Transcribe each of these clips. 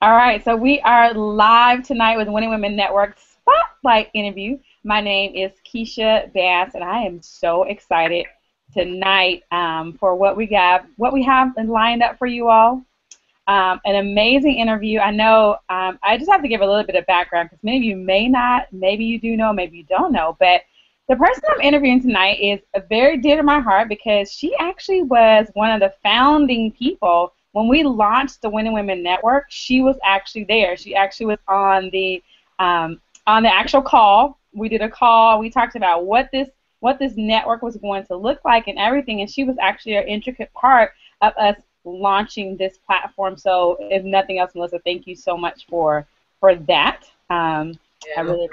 All right, so we are live tonight with Winning Women Network Spotlight Interview. My name is Keisha Bass, and I am so excited tonight for what we have lined up for you all. An amazing interview. I know I just have to give a little bit of background because many of you may not, maybe you do know, maybe you don't know, but the person I'm interviewing tonight is very dear to my heart because she actually was one of the founding people. When we launched the Winning Women Network, she was actually there. She actually was on the actual call. We did a call. We talked about what this network was going to look like and everything, and she was actually an intricate part of us launching this platform. So, if nothing else, Melissa, thank you so much for that. I really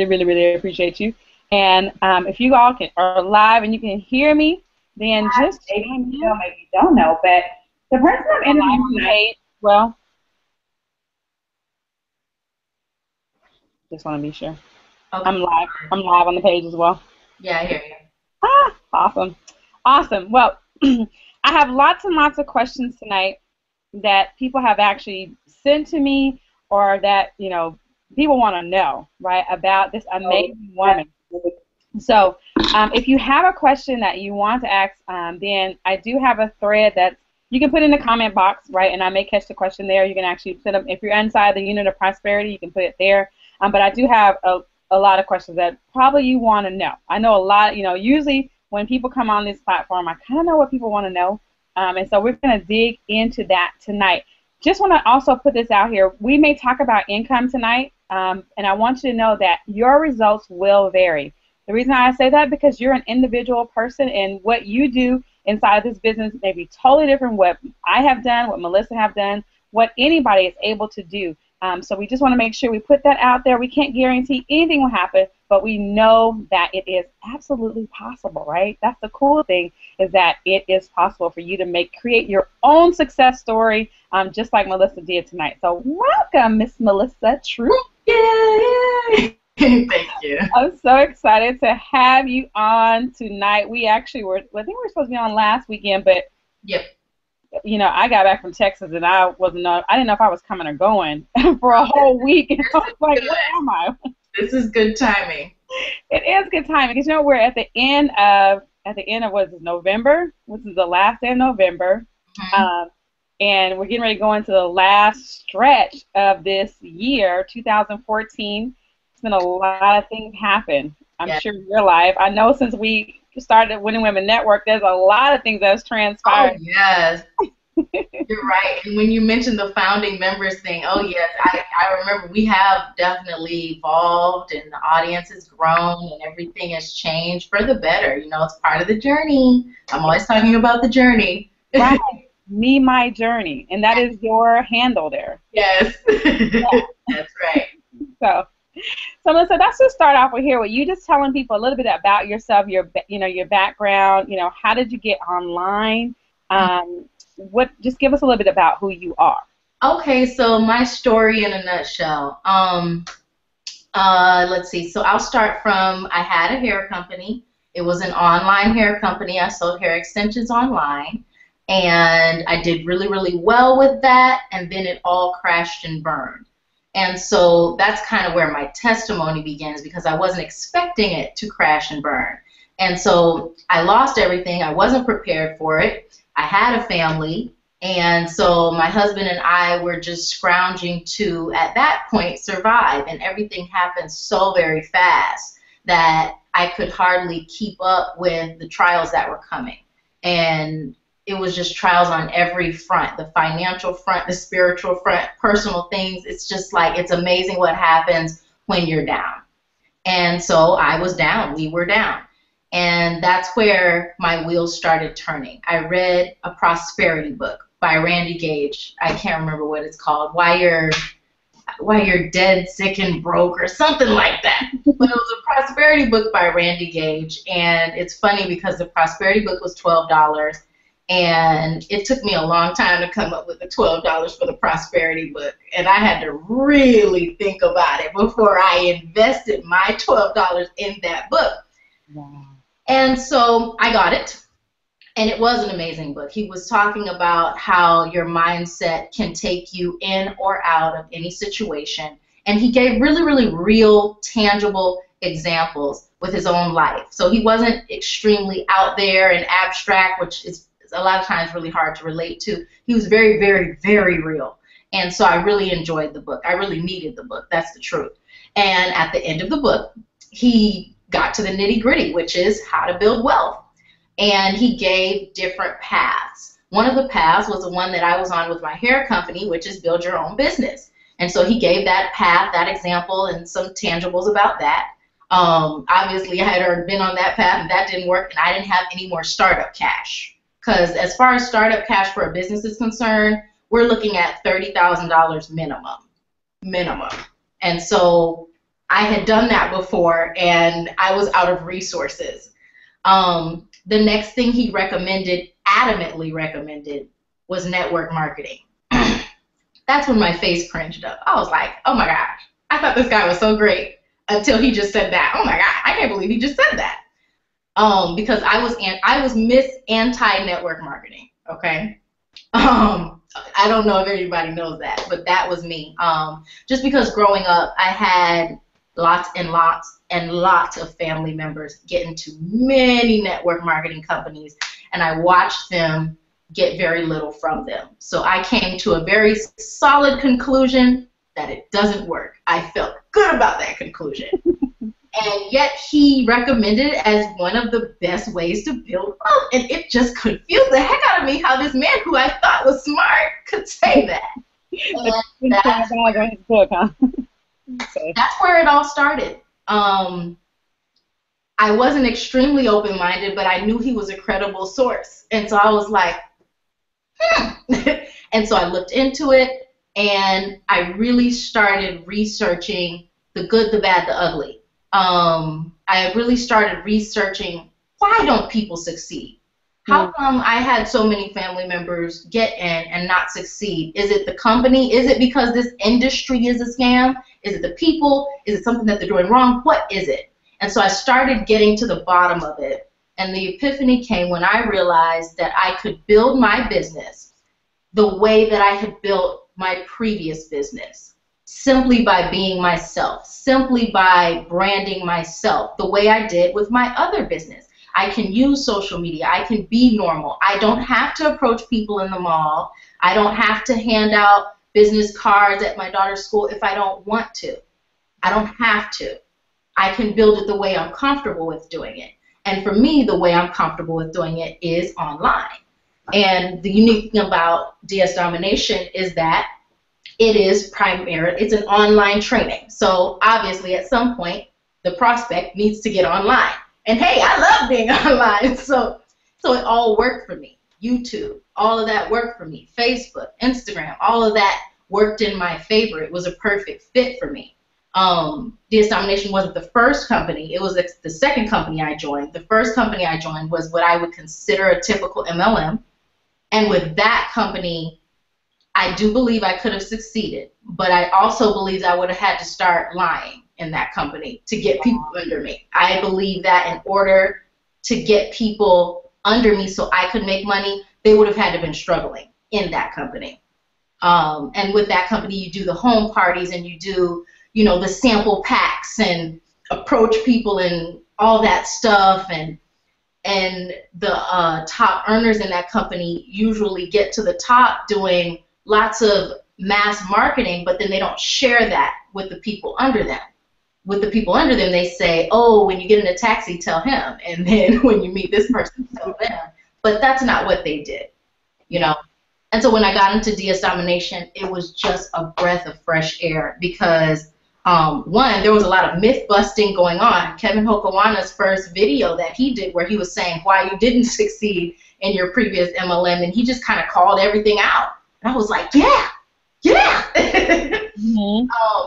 really appreciate you. And if you all are live and you can hear me, then just maybe you know, maybe you don't know, but the person I'm interviewing tonight, well, just want to be sure. Okay. I'm live on the page as well. Yeah, I hear you. Awesome. Well, I have lots and lots of questions tonight that people have actually sent to me, or that people want to know, right, about this amazing woman. So if you have a question that you want to ask, then I do have a thread that you can put in the comment box, right, and I may catch the question there. You can actually put them, if you're inside the unit of prosperity, you can put it there. But I do have a lot of questions that probably you want to know. I know a lot, usually when people come on this platform, I kind of know what people want to know. And so we're going to dig into that tonight. Just want to also put this out here. We may talk about income tonight, and I want you to know that your results will vary. The reason I say that because you're an individual person, and what you do inside of this business may be totally different what I have done, what Melissa have done, what anybody is able to do. So we just want to make sure we put that out there. We can't guarantee anything will happen, but we know that it is absolutely possible, right? That's the cool thing, is that it is possible for you to create your own success story, just like Melissa did tonight. So welcome, Miss Melissa Troupe. Yay! Thank you. I'm so excited to have you on tonight. We actually I think we were supposed to be on last weekend, but yep. I got back from Texas and I didn't know if I was coming or going for a whole week. And I was like, where am I? This is good timing. It is good timing because we're at the end of what is it, November? This is the last day of November. Mm-hmm. And we're getting ready to go into the last stretch of this year, 2014. It's been a lot of things happen. I'm sure in your life. I know since we started Winning Women Network, there's a lot of things that's transpired. Oh, yes. You're right. And when you mentioned the founding members thing, oh, yes, I remember we have definitely evolved, and the audience has grown, and everything has changed for the better. It's part of the journey. I'm always talking about the journey. Right. Me, my journey. And that is your handle there. Yes. Yeah. That's right. So Melissa, let's just start off with you just telling people a little bit about yourself, your background, how did you get online? Just give us a little bit about who you are. Okay, so my story in a nutshell. Let's see. So I'll start from, I had a hair company. It was an online hair company. I sold hair extensions online, and I did really, really well with that, and then it all crashed and burned. And so that's kind of where my testimony begins, because I wasn't expecting it to crash and burn. And so I lost everything. I wasn't prepared for it. I had a family. And so my husband and I were just scrounging to, at that point, survive. And everything happened so very fast that I could hardly keep up with the trials that were coming. And it was just trials on every front, the financial front, the spiritual front, personal things. It's just like, it's amazing what happens when you're down. And so I was down. We were down. And that's where my wheels started turning. I read a prosperity book by Randy Gage. I can't remember what it's called. Why you're dead, sick, and broke, or something like that. But it was a prosperity book by Randy Gage. And it's funny because the prosperity book was $12. And it took me a long time to come up with the $12 for the prosperity book. And I had to really think about it before I invested my $12 in that book. Wow. And so I got it. And it was an amazing book. He was talking about how your mindset can take you in or out of any situation. And he gave really, really real, tangible examples with his own life. So he wasn't extremely out there and abstract, which is a lot of times really hard to relate to. He was very, very, very real. And so I really enjoyed the book. I really needed the book. That's the truth. And at the end of the book, he got to the nitty-gritty, which is how to build wealth. And he gave different paths. One of the paths was the one that I was on with my hair company, which is build your own business. And so he gave that path, that example, and some tangibles about that. Obviously, I had already been on that path, and that didn't work, and I didn't have any more startup cash. Because as far as startup cash for a business is concerned, we're looking at $30,000 minimum. And so I had done that before, and I was out of resources. The next thing he recommended, adamantly recommended, was network marketing. That's when my face cringed up. I was like, oh my gosh, I thought this guy was so great until he just said that. Oh my God, I can't believe he just said that. Because I was Miss Anti-Network Marketing, okay? I don't know if everybody knows that, but that was me. Just because growing up, I had lots and lots and lots of family members get into many network marketing companies, and I watched them get very little from them. So I came to a very solid conclusion that it doesn't work. I felt good about that conclusion. And yet he recommended it as one of the best ways to build wealth. And it just confused the heck out of me how this man who I thought was smart could say that. And that's where it all started. I wasn't extremely open-minded, but I knew he was a credible source. And so I was like, And so I looked into it, and I really started researching the good, the bad, the ugly. I really started researching, why don't people succeed? How come I had so many family members get in and not succeed? Is it the company? Is it because this industry is a scam? Is it the people? Is it something that they're doing wrong? What is it? And so I started getting to the bottom of it. And the epiphany came when I realized that I could build my business the way that I had built my previous business, simply by being myself, simply by branding myself, the way I did with my other business. I can use social media. I can be normal. I don't have to approach people in the mall. I don't have to hand out business cards at my daughter's school if I don't want to. I don't have to. I can build it the way I'm comfortable with doing it. And for me, the way I'm comfortable with doing it is online. And the unique thing about DS Domination is that it is primary. It's an online training. So obviously, at some point, the prospect needs to get online. And hey, I love being online. So it all worked for me. YouTube, all of that worked for me. Facebook, Instagram, all of that worked in my favor. It was a perfect fit for me. DS Domination wasn't the first company. It was the second company I joined. The first company I joined was what I would consider a typical MLM. And with that company, I do believe I could have succeeded, but I also believe I would have had to start lying in that company to get people under me. I believe that in order to get people under me so I could make money, they would have had to have been struggling in that company. And with that company, you do the home parties and you do, you know, the sample packs and approach people and all that stuff. And the top earners in that company usually get to the top doing lots of mass marketing, but then they don't share that with the people under them. With the people under them, they say, oh, when you get in a taxi, tell him. And then when you meet this person, tell them. But that's not what they did, you know. And so when I got into DS Domination, it was just a breath of fresh air because, one, there was a lot of myth busting going on. Kevin Hokawana's first video that he did where he was saying why you didn't succeed in your previous MLM, and he just kind of called everything out. And I was like, yeah.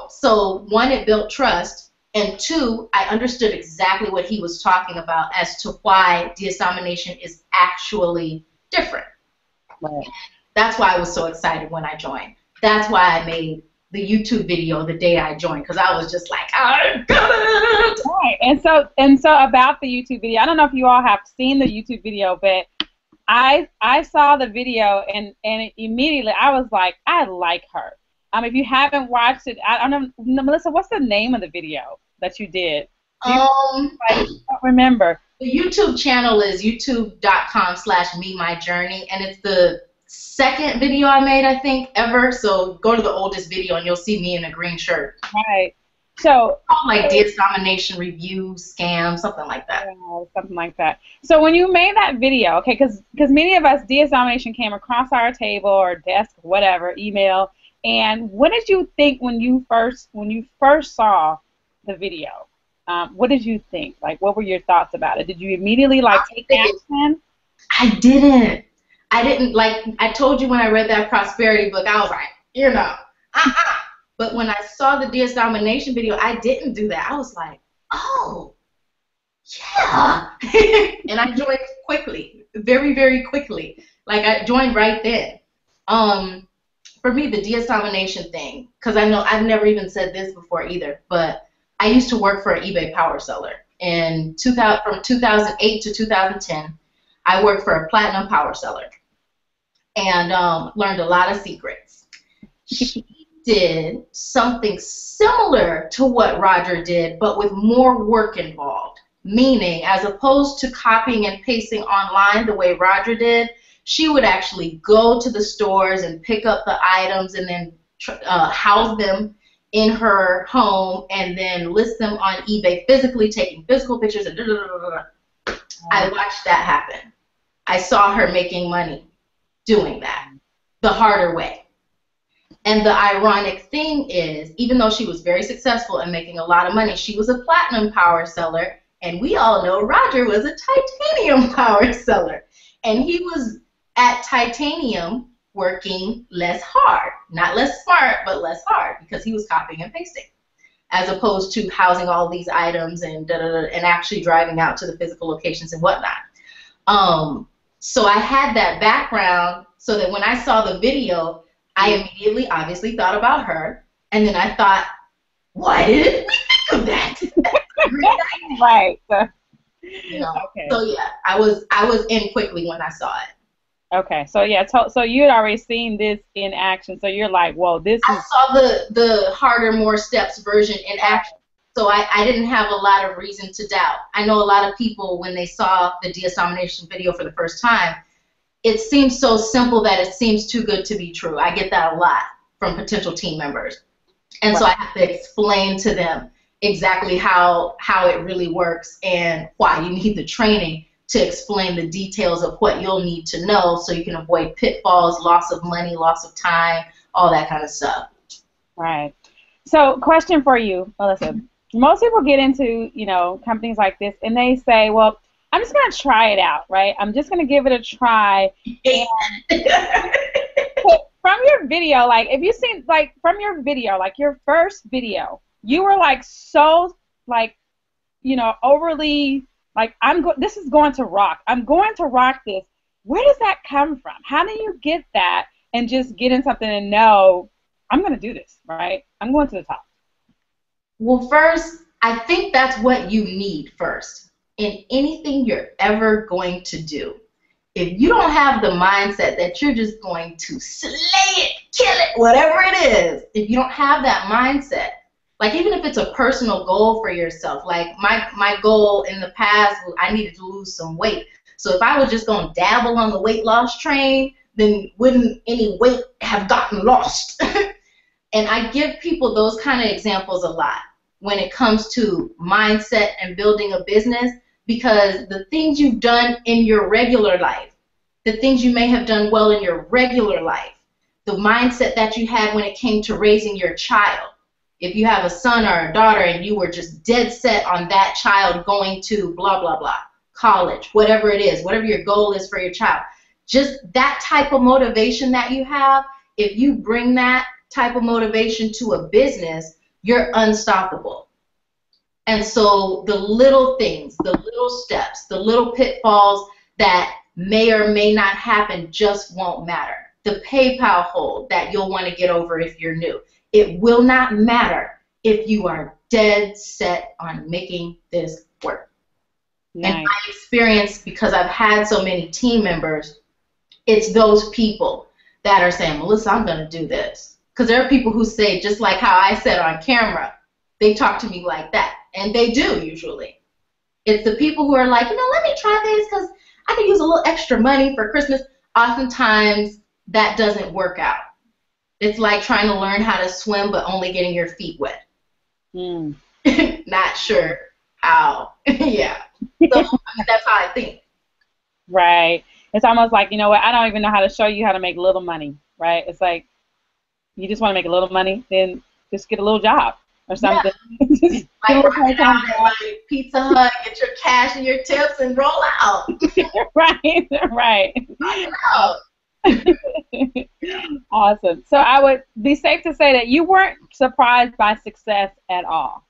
So one, it built trust, and two, I understood exactly what he was talking about as to why DS Domination is actually different. Right. That's why I was so excited when I joined. That's why I made the YouTube video the day I joined, because I was just like, I got it. Right. And so about the YouTube video, I don't know if you all have seen the YouTube video, but I saw the video and immediately I was like, I like her. If you haven't watched it, I don't know, Melissa, what's the name of the video that you did? Do you, I don't remember. The YouTube channel is youtube.com/me-my-journey, and it's the second video I made, I think, ever. So go to the oldest video and you'll see me in a green shirt. Right. So like DS Domination Review, Scam, something like that. Something like that. So when you made that video, okay, because many of us, DS Domination came across our table or desk, whatever, email. And what did you think when you first saw the video? What did you think? Like, what were your thoughts about it? Did you immediately take action? I didn't. Like I told you when I read that prosperity book, I was like, But when I saw the DS Domination video, I didn't do that. I was like, oh, yeah. And I joined quickly, very, very quickly. Like I joined right then. For me, the DS Domination thing, because I know I've never even said this before either, but I used to work for an eBay power seller. And from 2008 to 2010, I worked for a platinum power seller and learned a lot of secrets. She did something similar to what Roger did, but with more work involved. Meaning, as opposed to copying and pasting online the way Roger did, she would actually go to the stores and pick up the items and then house them in her home and then list them on eBay physically, taking physical pictures and I watched that happen. I saw her making money doing that the harder way. And the ironic thing is, even though she was very successful and making a lot of money, she was a platinum power seller, and we all know Roger was a titanium power seller. And he was at titanium working less hard. Not less smart, but less hard, because he was copying and pasting, as opposed to housing all these items and and actually driving out to the physical locations and whatnot. So I had that background so that when I saw the video, I immediately obviously thought about her, and then I thought, why didn't we think of that? Right. You know, okay. So yeah, I was in quickly when I saw it. Okay, so yeah, so you had already seen this in action, so you're like, whoa, this is... I saw the harder, more steps version in action, so I didn't have a lot of reason to doubt. I know a lot of people, when they saw the DS Domination video for the first time, it seems so simple that it seems too good to be true. I get that a lot from potential team members. And so I have to explain to them exactly how it really works and why you need the training to explain the details of what you'll need to know so you can avoid pitfalls, loss of money, loss of time, all that kind of stuff. Right. So question for you, Melissa. Most people get into, companies like this and they say, well, I'm just going to try it out, right? I'm just going to give it a try. And from your video, like, if you seen, like, from your video, like, your first video, you were, like, so, like, overly, like, this is going to rock. I'm going to rock this. Where does that come from? How do you get that and just get in something and know, I'm going to do this, right? I'm going to the top. Well, first, I think that's what you need first. In anything you're ever going to do, if you don't have the mindset that you're just going to slay it, kill it, whatever it is, if you don't have that mindset, like even if it's a personal goal for yourself, like my goal in the past was I needed to lose some weight. So if I was just going to dabble on the weight loss train, then wouldn't any weight have gotten lost? And I give people those kind of examples a lot when it comes to mindset and building a business. Because the things you've done in your regular life, the things you may have done well in your regular life, the mindset that you had when it came to raising your child, if you have a son or a daughter and you were just dead set on that child going to blah, blah, blah, college, whatever it is, whatever your goal is for your child, just that type of motivation that you have, if you bring that type of motivation to a business, you're unstoppable. And so the little things, the little steps, the little pitfalls that may or may not happen just won't matter. The PayPal hold that you'll want to get over if you're new. It will not matter if you are dead set on making this work. And Nice. my experience, because I've had so many team members, it's those people that are saying, Melissa, I'm going to do this. Because there are people who say, just like how I said on camera, they talk to me like that. And they do usually. It's the people who are like, let me try this because I could use a little extra money for Christmas. Oftentimes, that doesn't work out. It's like trying to learn how to swim but only getting your feet wet. Mm. Not sure how. Yeah. So that's how I think. Right. It's almost like, you know what, I don't even know how to show you how to make little money, right? It's like, you just want to make a little money, then just get a little job or something. Yeah. Just like run out at like Pizza Hut, get your cash and your tips and roll out. Right, right. Out. Awesome. So I would be safe to say that you weren't surprised by success at all.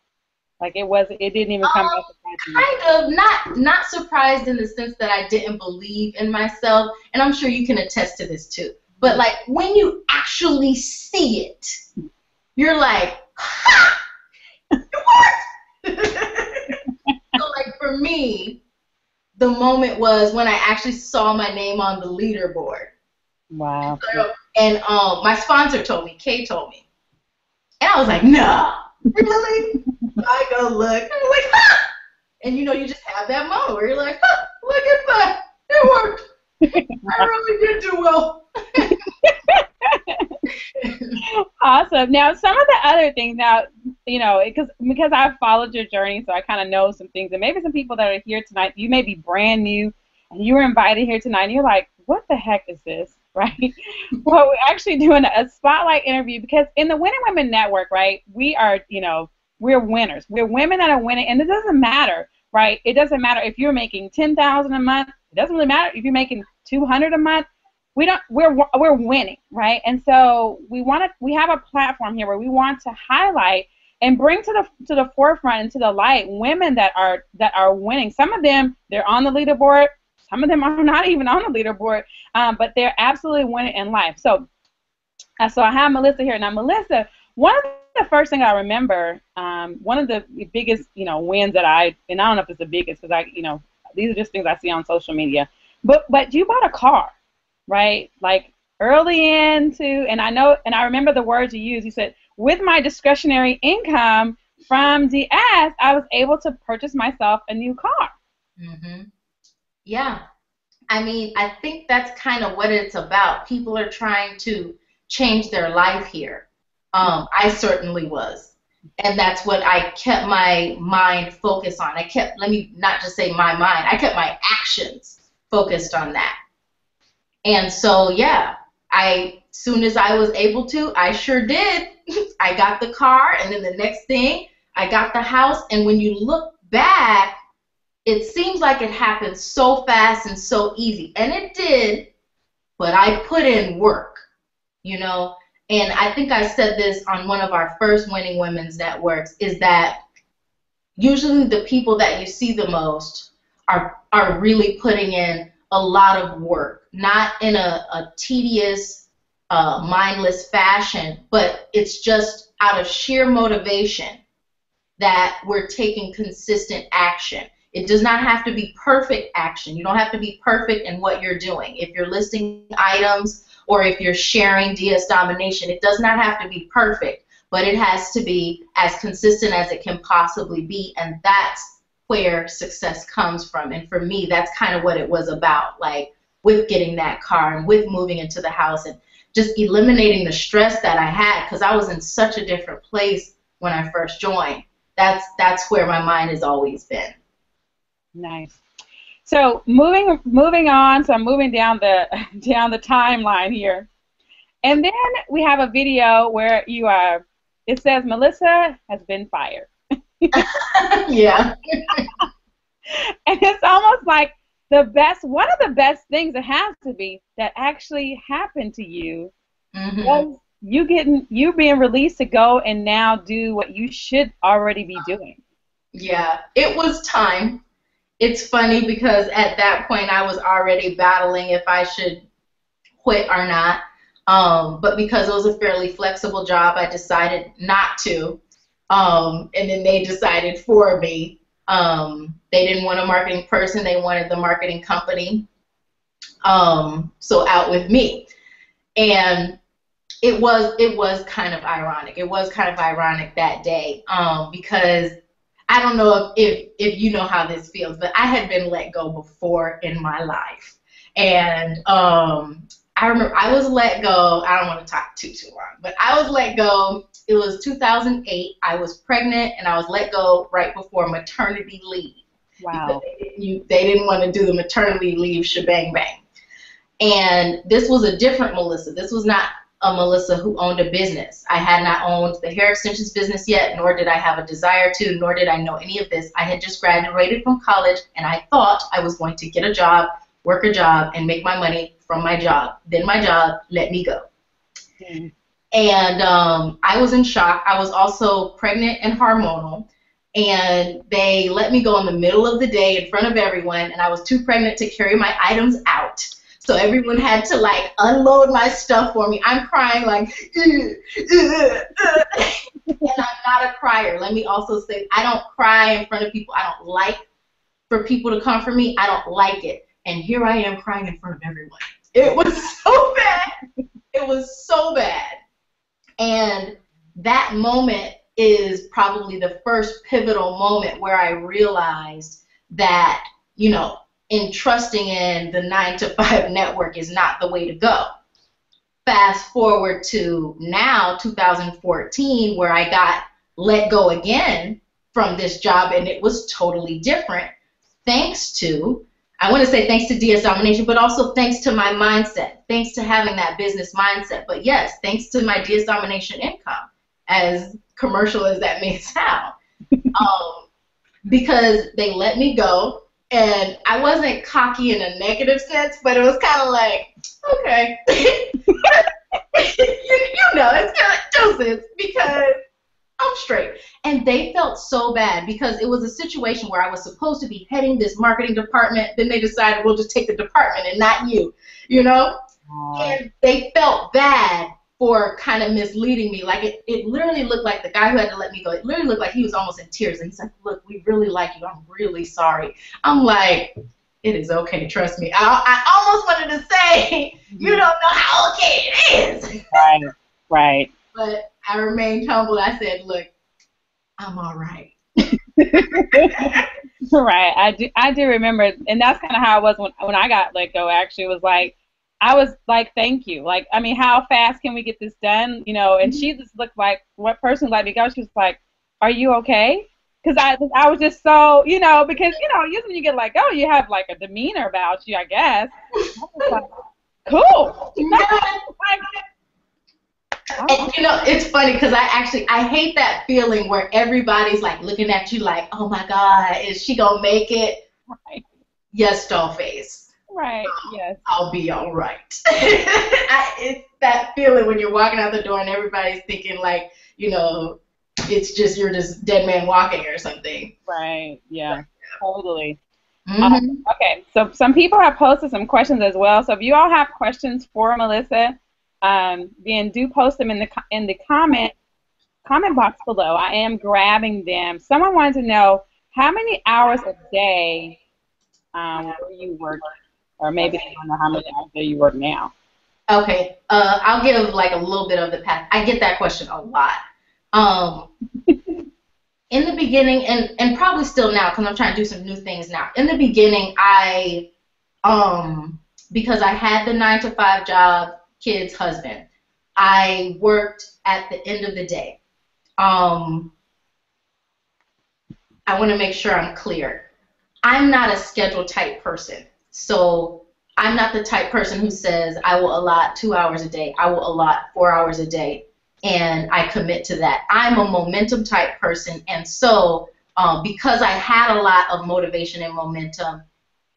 Like it didn't even come as a surprise to you. Kind of, not surprised in the sense that I didn't believe in myself, and I'm sure you can attest to this too. But like when you actually see it, you're like, ha! It worked! So like for me, the moment was when I actually saw my name on the leaderboard. Wow. And my sponsor told me, Kay told me. And I was like, nah, really? I go look. And I'm like, ha! And you just have that moment where you're like, ha, look at that. It worked. I really did do well. Awesome. Now, some of the other things, because I've followed your journey, so I kind of know some things. And maybe some people that are here tonight, you may be brand new, and you were invited here tonight, and you're like, what the heck is this, right? Well, we're actually doing a spotlight interview because in the Winning Women Network, right, we are, we're winners. We're women that are winning, and it doesn't matter, right? It doesn't matter if you're making $10,000 a month. It doesn't really matter if you're making $200 a month. We're winning, right? And so we have a platform here where we want to highlight and bring to the forefront and to the light women that are winning. Some of them, they're on the leaderboard. Some of them are not even on the leaderboard, but they're absolutely winning in life. So I have Melissa here. Now, Melissa, one of the first thing I remember, one of the biggest, wins that and I don't know if it's the biggest because these are just things I see on social media, but you bought a car, right? Like early and I remember the words you used. You said, with my discretionary income from the ads, I was able to purchase myself a new car. Mm-hmm. Yeah. I mean, I think that's kind of what it's about. People are trying to change their life here. I certainly was. And that's what I kept my mind focused on. Let me not just say my mind, I kept my actions focused on that. And so, yeah, soon as I was able to, I sure did. I got the car, and then the next thing, I got the house. And when you look back, it seems like it happened so fast and so easy. And it did, but I put in work, And I think I said this on one of our first Winning Women's Networks, is that usually the people that you see the most are really putting in a lot of work, not in a tedious, mindless fashion, but it's just out of sheer motivation that we're taking consistent action. It does not have to be perfect action. You don't have to be perfect in what you're doing. If you're listing items or if you're sharing DS Domination, it does not have to be perfect, but it has to be as consistent as it can possibly be, and that's where success comes from. And for me, that's kind of what it was about, like with getting that car and with moving into the house and just eliminating the stress that I had because I was in such a different place when I first joined. That's where my mind has always been. Nice. So moving on. So I'm moving down the timeline here, and then we have a video where it says Melissa has been fired. Yeah. And it's almost like one of the best things it has to be that actually happened to you was you being released to go and now do what you should already be doing. Yeah, it was time. It's funny because at that point I was already battling if I should quit or not. But because it was a fairly flexible job, I decided not to. And then they decided for me. They didn't want a marketing person. They wanted the marketing company. So out with me. And it was kind of ironic. It was kind of ironic that day because I don't know if you know how this feels, but I had been let go before in my life. And I remember I was let go. I don't want to talk too long, but I was let go. It was 2008. I was pregnant, and I was let go right before maternity leave. Wow. Because they didn't want to do the maternity leave shebang bang. And this was a different Melissa. This was not a Melissa who owned a business. I had not owned the hair extensions business yet, nor did I have a desire to, nor did I know any of this. I had just graduated from college, and I thought I was going to get a job, work a job, and make my money from my job. Then my job let me go. Mm. And I was in shock. I was also pregnant and hormonal, and they let me go in the middle of the day in front of everyone, and I was too pregnant to carry my items out. So everyone had to, like, unload my stuff for me. I'm crying like, and I'm not a crier. Let me also say, I don't cry in front of people. I don't like for people to come for me. I don't like it. And here I am crying in front of everyone. It was so bad. It was so bad. And that moment is probably the first pivotal moment where I realized that, you know, entrusting in the 9-to-5 network is not the way to go. Fast forward to now, 2014, where I got let go again from this job, and it was totally different thanks to, I want to say thanks to DS Domination, but also thanks to my mindset, thanks to having that business mindset. But yes, thanks to my DS Domination income, as commercial as that may sound, because they let me go. And I wasn't cocky in a negative sense, but it was kind of like, okay. you know, it's kind of like doses because I'm straight. And they felt so bad because it was a situation where I was supposed to be heading this marketing department. Then they decided we'll just take the department and not you know? And they felt bad for kind of misleading me. Like it literally looked like the guy who had to let me go, it literally looked like he was almost in tears. And he's like, look, we really like you. I'm really sorry. I'm like, it is okay. Trust me. I almost wanted to say, you don't know how okay it is. Right. But I remained humble. I said, look, I'm all right. Right. I do remember. And that's kind of how it was when I got let go, actually. It was like, I was like, thank you. Like, I mean, how fast can we get this done? You know, and she just looked like, what person let me go? She was like, are you okay? Because I was just so, you know, because, you know, usually when you get let go, you have like a demeanor about you, I guess. I was like, cool. And, you know, it's funny because I hate that feeling where everybody's like looking at you like, oh my God, is she going to make it? Right. Yes, doll face. Right, yes. I'll be all right. It's that feeling when you're walking out the door and everybody's thinking like, you know, it's just you're just dead man walking or something. Right, yeah, totally. Mm-hmm. Okay, so some people have posted some questions as well. So if you all have questions for Melissa, then do post them in the comment box below. I am grabbing them. Someone wanted to know how many hours a day were you working? Or maybe they don't know how many hours you work now. Okay, I'll give like a little bit of the path. I get that question a lot. In the beginning, and probably still now, because I'm trying to do some new things now. In the beginning, I, because I had the 9-to-5 job, kids, husband, I worked at the end of the day. I want to make sure I'm clear. I'm not a schedule type person. So I'm not the type person who says I will allot 2 hours a day, I will allot 4 hours a day, and I commit to that. I'm a momentum type person, and so because I had a lot of motivation and momentum,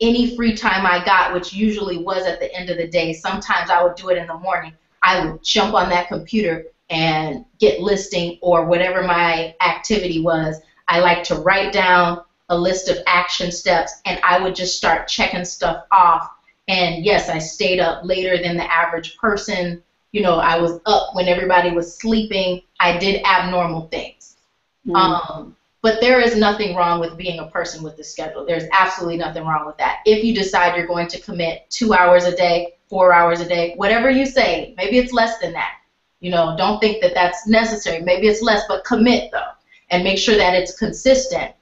any free time I got, which usually was at the end of the day, sometimes I would do it in the morning, I would jump on that computer and get listing or whatever my activity was. I like to write down a list of action steps, and I would just start checking stuff off. And yes, I stayed up later than the average person. You know, I was up when everybody was sleeping. I did abnormal things. But there is nothing wrong with being a person with a schedule. There's absolutely nothing wrong with that. If you decide you're going to commit 2 hours a day, 4 hours a day, whatever you say, maybe it's less than that. You know, don't think that that's necessary. Maybe it's less, but commit though, and make sure that it's consistent,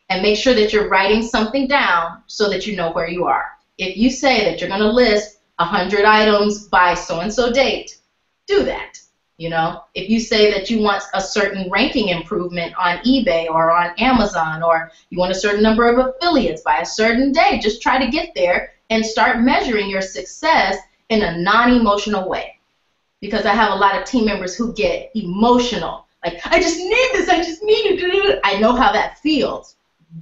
and make sure that you're writing something down so that you know where you are. If you say that you're going to list 100 items by so-and-so date, do that. You know, if you say that you want a certain ranking improvement on eBay or on Amazon, or you want a certain number of affiliates by a certain day, just try to get there and start measuring your success in a non-emotional way. Because I have a lot of team members who get emotional. Like, I just need this, I just need it. I know how that feels.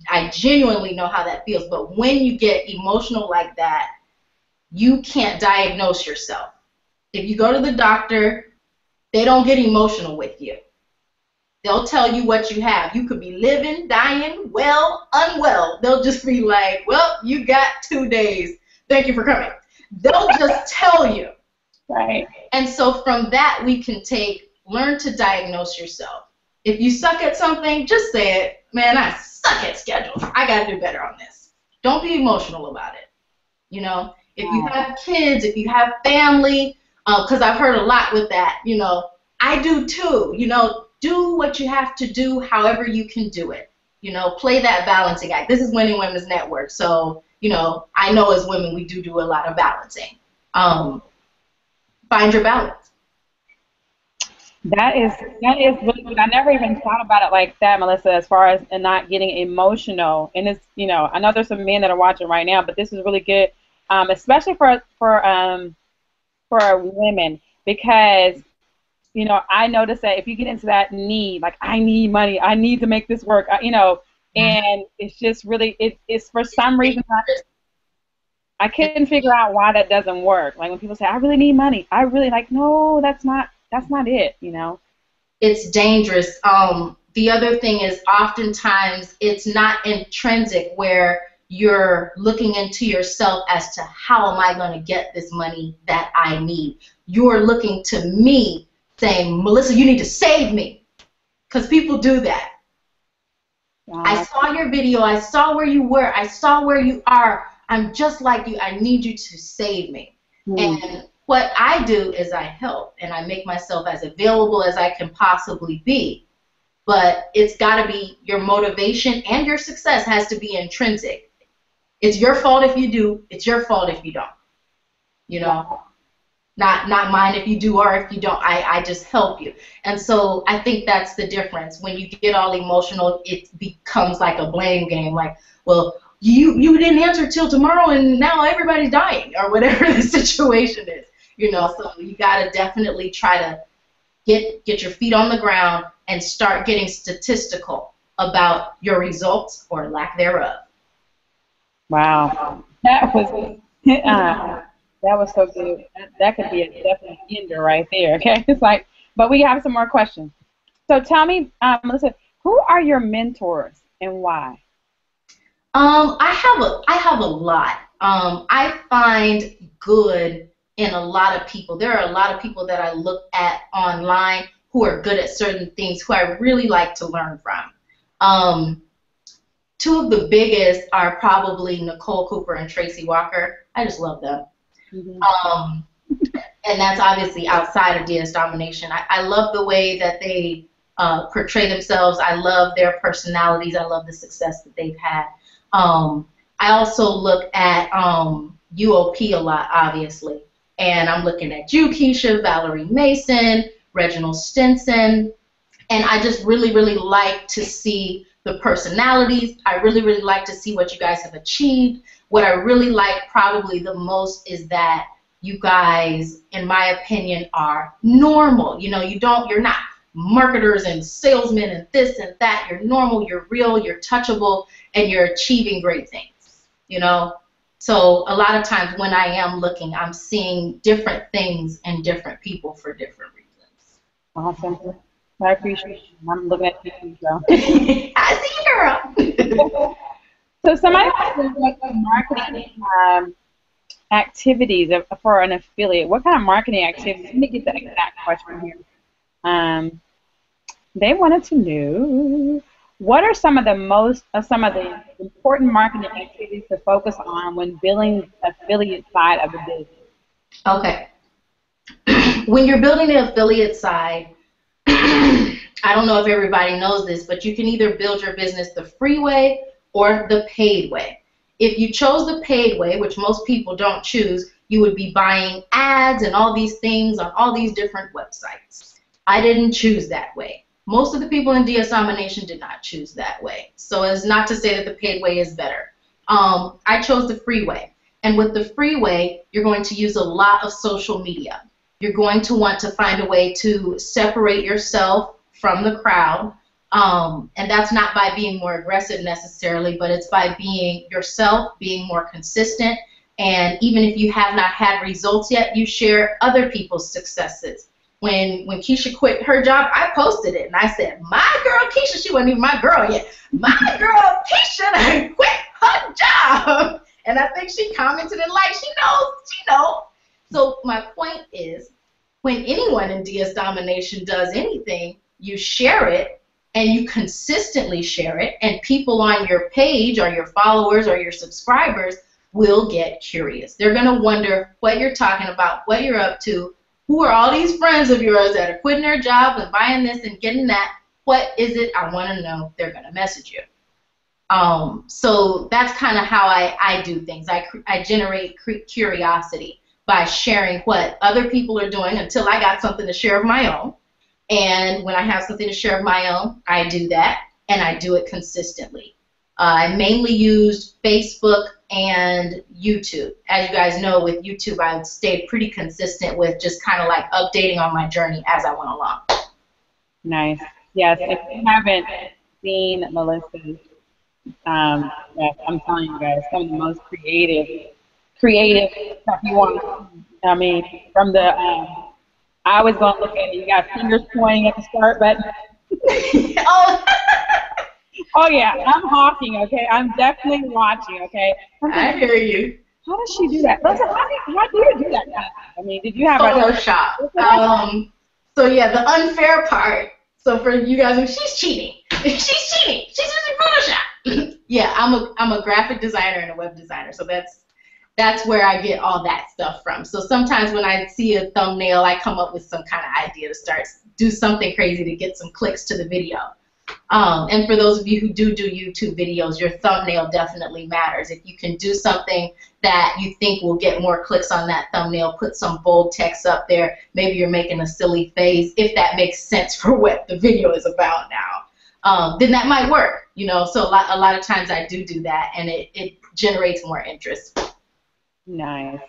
I genuinely know how that feels. But when you get emotional like that, you can't diagnose yourself. If you go to the doctor, they don't get emotional with you. They'll tell you what you have. You could be living, dying, well, unwell. They'll just be like, well, you got 2 days. Thank you for coming. They'll just tell you. Right. And so from that, we can learn to diagnose yourself. If you suck at something, just say it. Man, I suck at schedules. I got to do better on this. Don't be emotional about it. You know, if you have kids, if you have family, because I've heard a lot with that, you know, I do too. You know, do what you have to do however you can do it. You know, play that balancing act. This is Winning Women's Network, so, you know, I know as women we do a lot of balancing. Find your balance. That is really good. I never even thought about it like that, Melissa, as far as not getting emotional. And it's, you know, I know there's some men that are watching right now, but this is really good, especially for women, because, you know, I notice that if you get into that need, like, I need money, I need to make this work, you know, and it's just really, it's for some reason, I couldn't figure out why that doesn't work. Like when people say, I really need money, I really like, no, that's not it, you know. It's dangerous. The other thing is oftentimes it's not intrinsic where you're looking into yourself as to how am I going to get this money that I need. You're looking to me saying, Melissa, you need to save me. Because people do that. Wow. I saw your video. I saw where you were. I saw where you are. I'm just like you. I need you to save me. And what I do is I help, and I make myself as available as I can possibly be. But it's got to be your motivation, and your success has to be intrinsic. It's your fault if you do. It's your fault if you don't. You know, not mine if you do or if you don't. I just help you. And so I think that's the difference. When you get all emotional, it becomes like a blame game. Like, well, you didn't answer till tomorrow, and now everybody's dying, or whatever the situation is. You know, so you got to definitely try to get your feet on the ground and start getting statistical about your results or lack thereof. Wow, that was so good. That could be a definite ender right there. Okay, it's like, but we have some more questions. So tell me, Melissa, who are your mentors and why? I have a lot. I find good in a lot of people. There are a lot of people that I look at online who are good at certain things who I really like to learn from. Two of the biggest are probably Nicole Cooper and Tracy Walker. I just love them. Mm-hmm. And that's obviously outside of DS Domination. I love the way that they portray themselves. I love their personalities. I love the success that they've had. I also look at UOP a lot, obviously. And I'm looking at you, Keisha, Valerie Mason, Reginald Stinson. And I just really, really like to see the personalities. I really, really like to see what you guys have achieved. What I really like probably the most is that you guys, in my opinion, are normal. You know, you're not marketers and salesmen and this and that. You're normal, you're real, you're touchable, and you're achieving great things, you know. So a lot of times when I am looking, I'm seeing different things in different people for different reasons. Awesome. I appreciate you. I'm looking at you, so. I see you, girl. So somebody wants to marketing activities for an affiliate. What kind of marketing activities? Let me get the exact question here. They wanted to know what are some of the important marketing activities to focus on when building the affiliate side of the business? Okay. When you're building the affiliate side, I don't know if everybody knows this, but you can either build your business the free way or the paid way. If you chose the paid way, which most people don't choose, you would be buying ads and all these things on all these different websites. I didn't choose that way. Most of the people in DS Domination did not choose that way. So it's not to say that the paid way is better. I chose the free way. And with the free way, you're going to use a lot of social media. You're going to want to find a way to separate yourself from the crowd. And that's not by being more aggressive necessarily, but it's by being yourself, being more consistent. And even if you have not had results yet, you share other people's successes. When Keisha quit her job, I posted it, and I said, my girl Keisha, she wasn't even my girl yet, my girl Keisha quit her job. And I think she commented and like, she knows. So my point is, when anyone in DS Domination does anything, you share it, and you consistently share it, and people on your page or your followers or your subscribers will get curious. They're going to wonder what you're talking about, what you're up to. Who are all these friends of yours that are quitting their jobs and buying this and getting that? What is it? I want to know. They're going to message you. So that's kind of how I do things. I generate curiosity by sharing what other people are doing until I got something to share of my own. And when I have something to share of my own, I do that, and I do it consistently. I mainly used Facebook and YouTube. As you guys know, with YouTube, I've stayed pretty consistent with just kind of like updating on my journey as I went along. Nice. Yes, if you haven't seen Melissa's, yes, I'm telling you guys, some of the most creative stuff you want. I mean, from the, I was going to look at it, you got fingers pointing at the start button. Oh. Oh, yeah, I'm hawking, okay? I'm definitely watching, okay? I hear you. How does she do that? How do you do that? I mean, did you have Photoshop? So, yeah, the unfair part. So, for you guys, she's cheating. She's cheating. She's using Photoshop. Yeah, I'm a graphic designer and a web designer, so that's where I get all that stuff from. So sometimes when I see a thumbnail, I come up with some kind of idea to do something crazy to get some clicks to the video. And for those of you who do YouTube videos, your thumbnail definitely matters. If you can do something that you think will get more clicks on that thumbnail, put some bold text up there, maybe you're making a silly face, if that makes sense for what the video is about now, then that might work, So a lot of times I do that, and it generates more interest. Nice.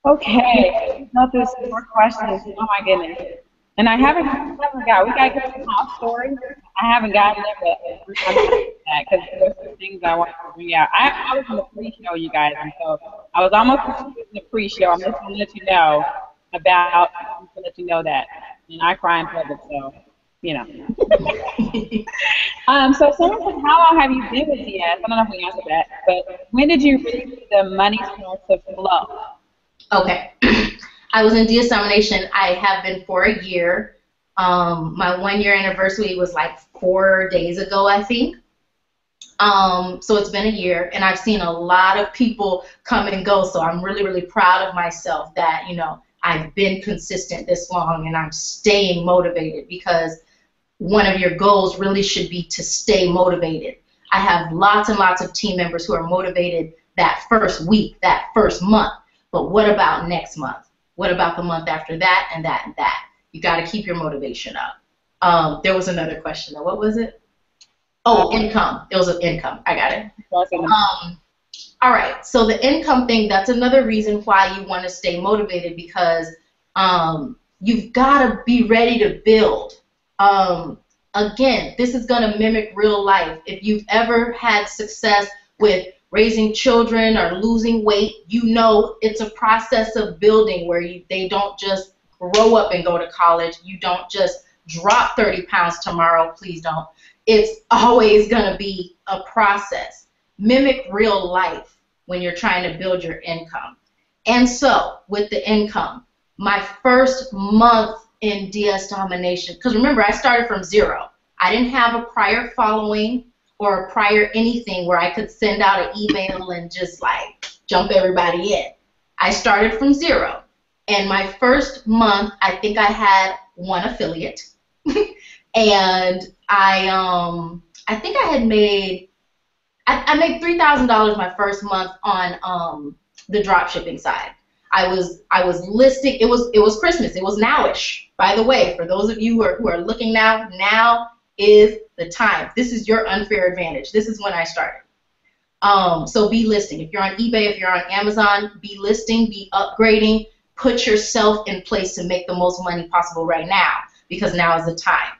Okay, let's go through some more questions. Oh my goodness. And we got to get some house stories. I haven't gotten it, but I'm going to do that because there's some things I want to bring out. I was in the pre-show, you guys, and so I was almost in the pre-show. I'm just going to let you know that. And I cry in public, so, So someone said, how long have you been with DS? I don't know if we answered that, but when did you really see the money start to flow? Okay. I was in DS Domination. I have been for a year. My 1-year anniversary was like 4 days ago, I think. So it's been a year, and I've seen a lot of people come and go, so I'm really, really proud of myself that, I've been consistent this long and I'm staying motivated, because one of your goals really should be to stay motivated. I have lots and lots of team members who are motivated that first week, that first month, but what about next month? What about the month after that and that and that? You got to keep your motivation up. There was another question, though. What was it? Oh, income. It was an income. I got it. All right. So the income thing, that's another reason why you want to stay motivated, because you've got to be ready to build. Again, this is going to mimic real life. If you've ever had success with raising children or losing weight, it's a process of building where they don't just grow up and go to college. You don't just drop 30 pounds tomorrow. Please don't. It's always going to be a process. Mimic real life when you're trying to build your income. And so with the income, my first month in DS Domination, because remember, I started from zero. I didn't have a prior following or a prior anything where I could send out an email and just like jump everybody in. I started from zero. And my first month, I think I had one affiliate. And I think I had made, I made $3,000 my first month on the drop shipping side. I was listing, it was Christmas, it was nowish. By the way, for those of you who are looking now is the time. This is your unfair advantage. This is when I started. So be listing. If you're on eBay, if you're on Amazon, be listing, be upgrading, put yourself in place to make the most money possible right now, because now is the time.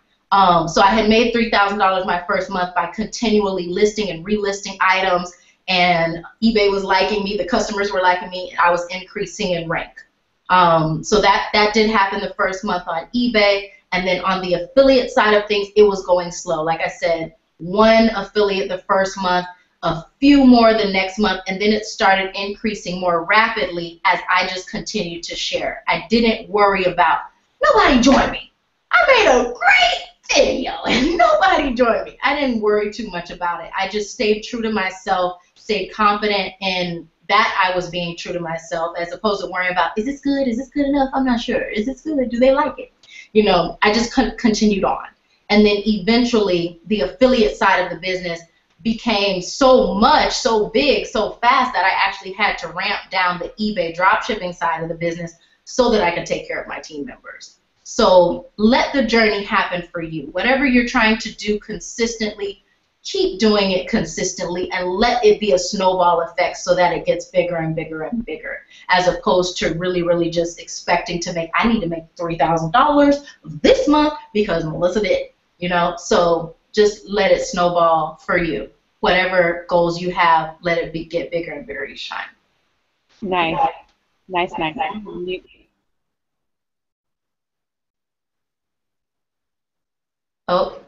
So I had made $3,000 my first month by continually listing and relisting items, and eBay was liking me, the customers were liking me, and I was increasing in rank. So that did happen the first month on eBay, and then on the affiliate side of things, it was going slow. Like I said, one affiliate the first month, a few more the next month, and then it started increasing more rapidly as I just continued to share. I didn't worry about, nobody joined me. I made a great video and nobody joined me. I didn't worry too much about it. I just stayed true to myself, stayed confident in that I was being true to myself, as opposed to worrying about, is this good? Is this good enough? I'm not sure. Is this good? Do they like it? You know, I just continued on. And then eventually the affiliate side of the business became so much, so big, so fast that I actually had to ramp down the eBay dropshipping side of the business so that I could take care of my team members. So let the journey happen for you. Whatever you're trying to do consistently, keep doing it consistently and let it be a snowball effect so that it gets bigger and bigger and bigger, as opposed to really just expecting to make, I need to make $3,000 this month because Melissa did, you know. So just let it snowball for you. Whatever goals you have, let it get bigger and bigger each time. Nice. Oh,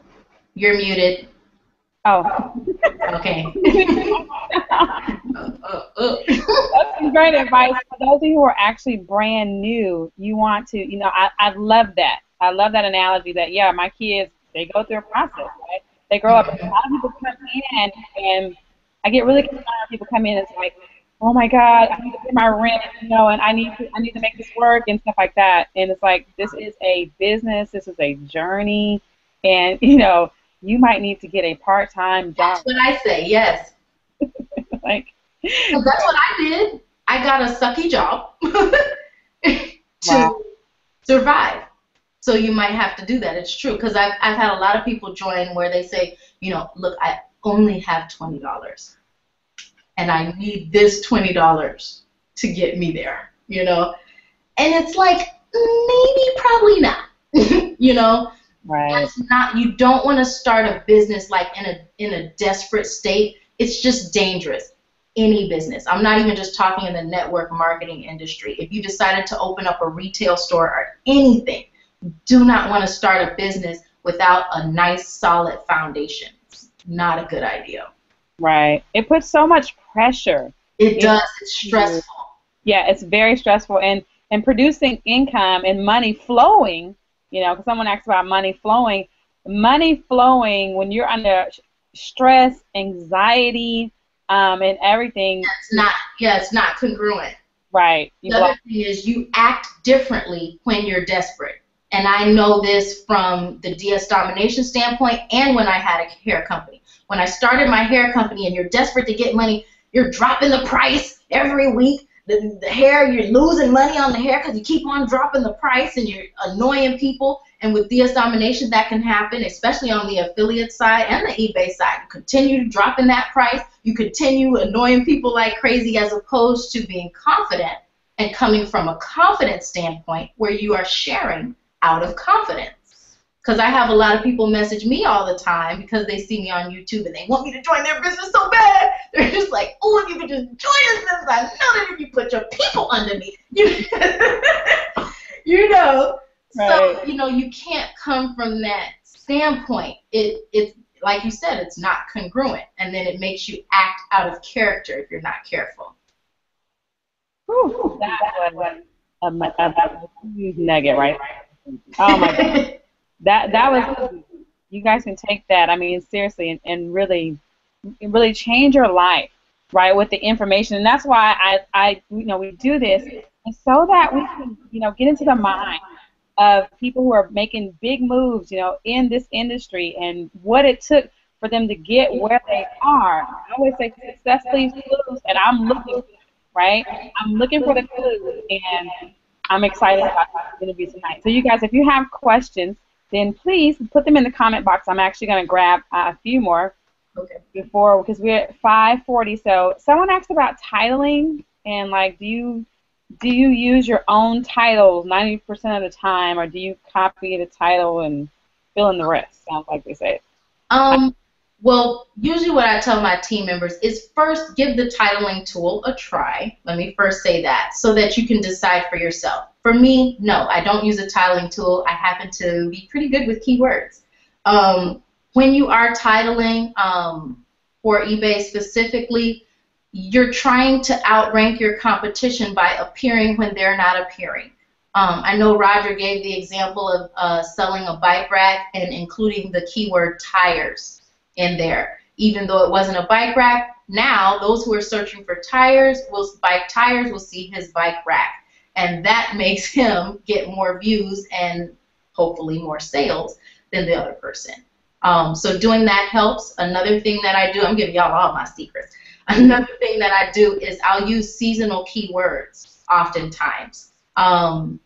you're muted. Oh. Okay. That's great advice. For those of you who are actually brand new, you want to, you know, I love that. I love that analogy that, yeah, my kids, they go through a process, right? They grow up, and a lot of people come in, and I get really concerned when people come in and it's like, oh my God, I need to pay my rent, you know, and I need to make this work and stuff like that. And it's like, this is a business, this is a journey, and you know, you might need to get a part-time job. That's what I say, yes. Like, so that's what I did. I got a sucky job to survive. So you might have to do that. It's true, because I've had a lot of people join where they say, you know, look, I only have $20, and I need this $20 to get me there, you know. And it's like, maybe, probably not, you know. right. That's not. You don't want to start a business like in a desperate state. It's just dangerous. Any business. I'm not even just talking in the network marketing industry. If you decided to open up a retail store or anything, do not want to start a business without a nice, solid foundation. It's not a good idea. Right. It puts so much pressure. It does. It's stressful. Yeah, it's very stressful. And producing income and money flowing, you know, because someone asked about money flowing when you're under stress, anxiety, and everything. It's not congruent. Right. The other thing is you act differently when you're desperate. And I know this from the DS Domination standpoint and when I had a hair company. When I started my hair company and you're desperate to get money, you're dropping the price every week. The hair, you're losing money on the hair because you keep on dropping the price and you're annoying people. And with DS Domination, that can happen, especially on the affiliate side and the eBay side. You continue dropping that price. You continue annoying people like crazy, as opposed to being confident and coming from a confident standpoint where you are sharing out of confidence. Because I have a lot of people message me all the time because they see me on YouTube and they want me to join their business so bad. They're just like, oh, if you could just join this business, I know that if you put your people underneath, you know. Right. So, you know, you can't come from that standpoint. It's like you said, it's not congruent, and then it makes you act out of character if you're not careful. Whew, that was a huge nugget, right? Oh my God. That was You guys can take that, I mean, seriously, and really change your life, right, with the information. And that's why we do this, and so that we can, get into the mind of people who are making big moves, in this industry and what it took for them to get where they are. I always say success leaves clues, and I'm looking, right? I'm looking for the clues, and I'm excited about this interview tonight. So you guys, if you have questions, then please put them in the comment box. I'm actually going to grab a few more because we're at 5:40. So someone asked about titling, and like, do you use your own titles 90% of the time, or do you copy the title and fill in the rest? Sounds like they say. Well, usually what I tell my team members is first give the titling tool a try. Let me first say that so that you can decide for yourself. For me, no, I don't use a titling tool. I happen to be pretty good with keywords. When you are titling for eBay specifically, you're trying to outrank your competition by appearing when they're not appearing. I know Roger gave the example of selling a bike rack and including the keyword tires in there. Even though it wasn't a bike rack, now those who are searching for bike tires will see his bike rack. And that makes him get more views and hopefully more sales than the other person. So doing that helps. Another thing that I do, I'm giving y'all all my secrets. Another thing that I do is I'll use seasonal keywords oftentimes.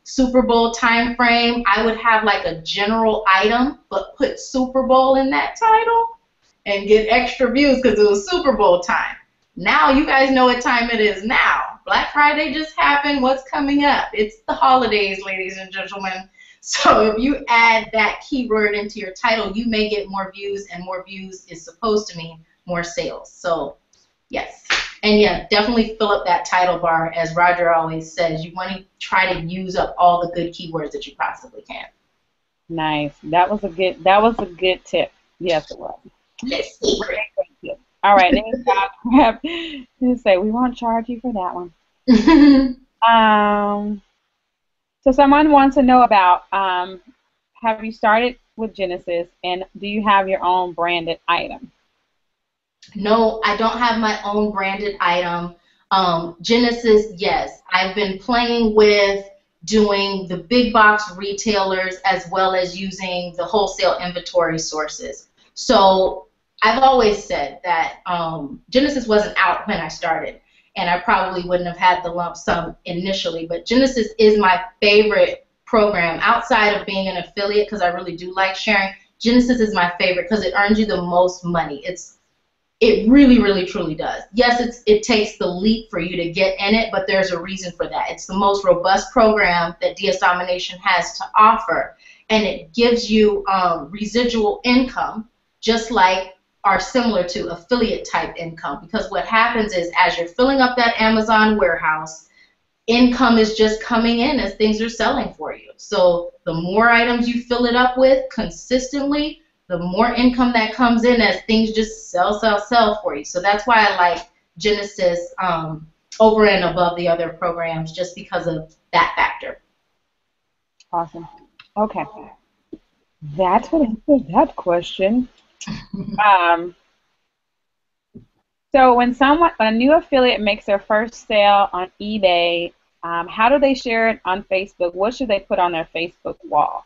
Super Bowl time frame, I would have like a general item, but put Super Bowl in that title and get extra views because it was Super Bowl time. Now you guys know what time it is now. Black Friday just happened. What's coming up? It's the holidays, ladies and gentlemen. So if you add that keyword into your title, you may get more views, and more views is supposed to mean more sales. So yes. And yeah, definitely fill up that title bar. As Roger always says, you want to try to use up all the good keywords that you possibly can. Nice. That was a good tip. Yes, it was. Let's see. All right, let me grab. Let's say we won't charge you for that one. So someone wants to know about have you started with Genesis, and do you have your own branded item? No, I don't have my own branded item. Genesis, yes. I've been playing with doing the big box retailers as well as using the wholesale inventory sources. So I've always said that Genesis wasn't out when I started, and I probably wouldn't have had the lump sum initially, but Genesis is my favorite program outside of being an affiliate because I really do like sharing. Genesis is my favorite because it earns you the most money. It really, really, truly does. Yes, it takes the leap for you to get in it, but there's a reason for that. It's the most robust program that DS Domination has to offer, and it gives you residual income, just like are similar to affiliate type income, because what happens is as you're filling up that Amazon warehouse, income is just coming in as things are selling for you. So the more items you fill it up with consistently, the more income that comes in as things just sell for you. So that's why I like Genesis over and above the other programs, just because of that factor. Awesome. Okay. That's what answers that question. So when a new affiliate makes their first sale on eBay, how do they share it on Facebook? What should they put on their Facebook wall?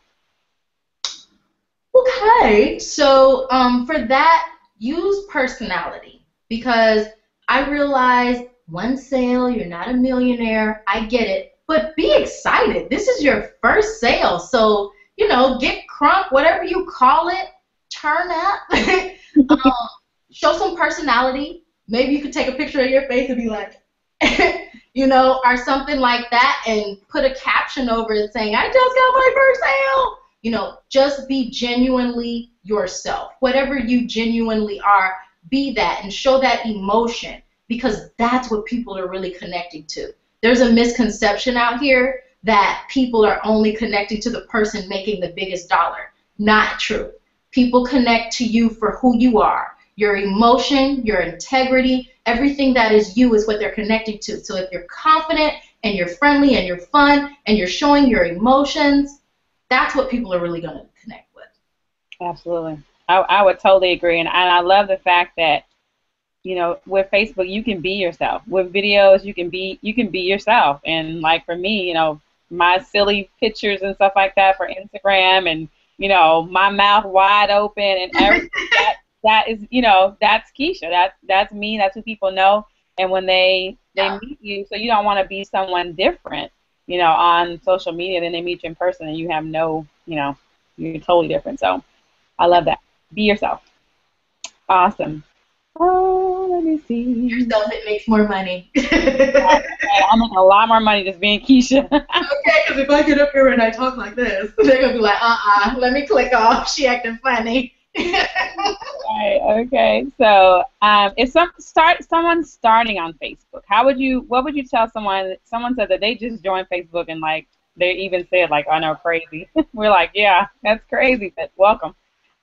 Okay, so for that, use personality, because I realize one sale, you're not a millionaire, I get it, but be excited. This is your first sale, so, get crunk, whatever you call it, turn up, show some personality. Maybe you could take a picture of your face and be like, or something like that, and put a caption over it saying, I just got my first sale. Just be genuinely yourself. Whatever you genuinely are, be that and show that emotion, because that's what people are really connecting to. There's a misconception out here that people are only connecting to the person making the biggest dollar. Not true. People connect to you for who you are. Your emotion, your integrity, everything that is you is what they're connecting to. So if you're confident and you're friendly and you're fun and you're showing your emotions, that's what people are really going to connect with. Absolutely. I would totally agree, and I love the fact that, you know, with Facebook you can be yourself. With videos you can be yourself. And like for me, you know, my silly pictures and stuff like that for Instagram, and you know, my mouth wide open and everything, that is, you know, that's Keisha. That's me. That's who people know. And when they meet you, so you don't want to be someone different, you know, on social media. Then they meet you in person and you have no, you know, you're totally different. So I love that. Be yourself. Awesome. Oh, let me see. Yourself, it makes more money. I'm making a lot more money just being Keisha. Okay, because if I get up here and I talk like this, they're going to be like, let me click off. She acting funny. Right, okay. So if someone's starting on Facebook, what would you tell someone said that they just joined Facebook and like they even said like, "I know, crazy." We're like, yeah, that's crazy, but welcome.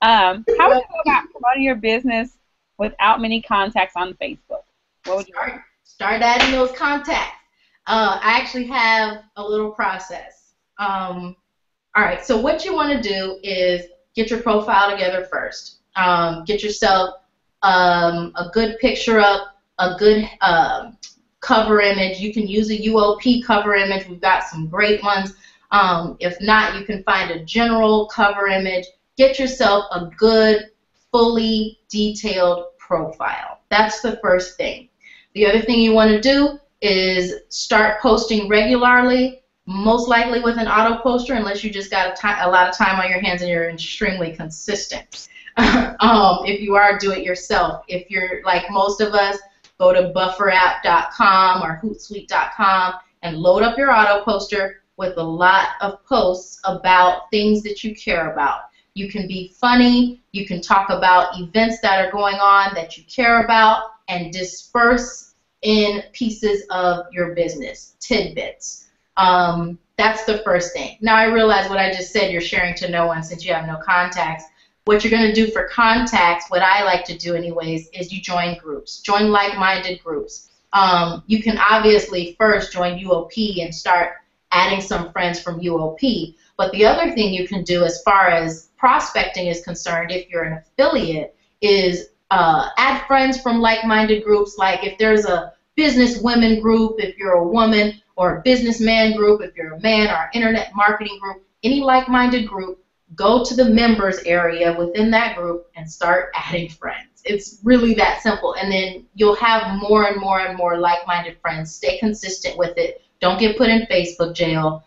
How would you go about promoting your business without many contacts on Facebook? What would you start adding those contacts? I actually have a little process. All right, so what you want to do is get your profile together first. Get yourself a good picture up, a good cover image. You can use a UOP cover image. We've got some great ones. If not, you can find a general cover image. Get yourself a good, fully detailed profile. That's the first thing. The other thing you want to do is start posting regularly, most likely with an auto poster, unless you just got a lot of time on your hands and you're extremely consistent. If you are, do it yourself. If you're like most of us, go to bufferapp.com or hootsuite.com and load up your auto poster with a lot of posts about things that you care about. You can be funny, you can talk about events that are going on that you care about, and disperse in pieces of your business, tidbits. That's the first thing. Now I realize what I just said, you're sharing to no one since you have no contacts. What you're going to do for contacts, what I like to do anyways, is you join groups. Join like-minded groups. You can obviously first join UOP and start adding some friends from UOP. But the other thing you can do as far as prospecting is concerned, if you're an affiliate, is add friends from like-minded groups. Like if there's a business women group, if you're a woman, or a businessman group, if you're a man, or an internet marketing group, any like-minded group, go to the members area within that group and start adding friends. It's really that simple. And then you'll have more and more and more like-minded friends. Stay consistent with it. Don't get put in Facebook jail.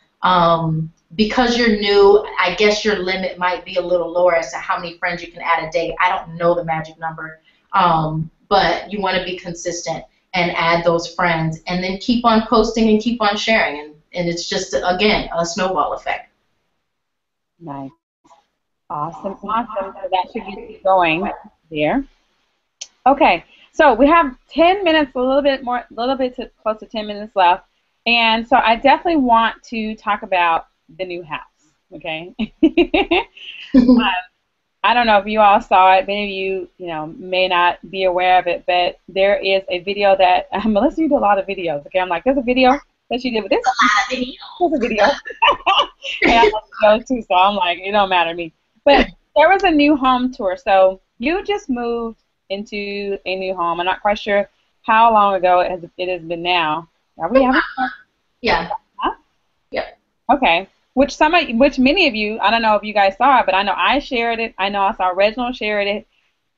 Because you're new, I guess your limit might be a little lower as to how many friends you can add a day. I don't know the magic number. But you want to be consistent and add those friends. And then keep on posting and keep on sharing. And it's just, again, a snowball effect. Nice. Awesome, awesome. So that should get you going there. Okay, so we have 10 minutes, a little bit close to 10 minutes left, and so I definitely want to talk about the new house. Okay. I don't know if you all saw it. Many of you, may not be aware of it, but there is a video that Melissa, you do a lot of videos. Okay, I'm like, there's a video that she did with this. There's a video. And I love videos too, so I'm like, it don't matter to me. But there was a new home tour. So you just moved into a new home. I'm not quite sure how long ago it has been now. Are we having? Yeah. Huh? Yeah. Okay. Which many of you, I don't know if you guys saw it, but I know I shared it. I know I saw Reginald shared it.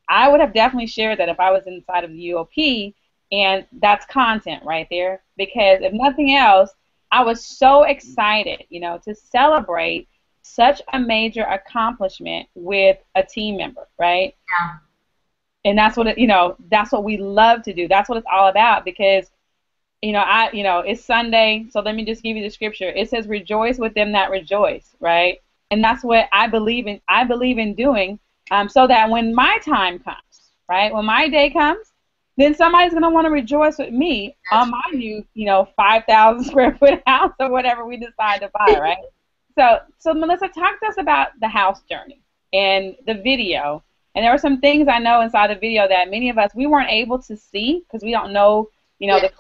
I would have definitely shared that if I was inside of the UOP, and that's content right there. Because if nothing else, I was so excited, to celebrate such a major accomplishment with a team member, right? Yeah. And that's what that's what we love to do. That's what it's all about, because it's Sunday, so let me just give you the scripture. It says, "Rejoice with them that rejoice," right? And that's what I believe in. I believe in doing, so that when my time comes, right, when my day comes, then somebody's gonna want to rejoice with me on my new, 5,000 square foot house or whatever we decide to buy, right? So Melissa, talk to us about the house journey and the video. And there were some things I know inside the video that many of us, we weren't able to see because we don't know, the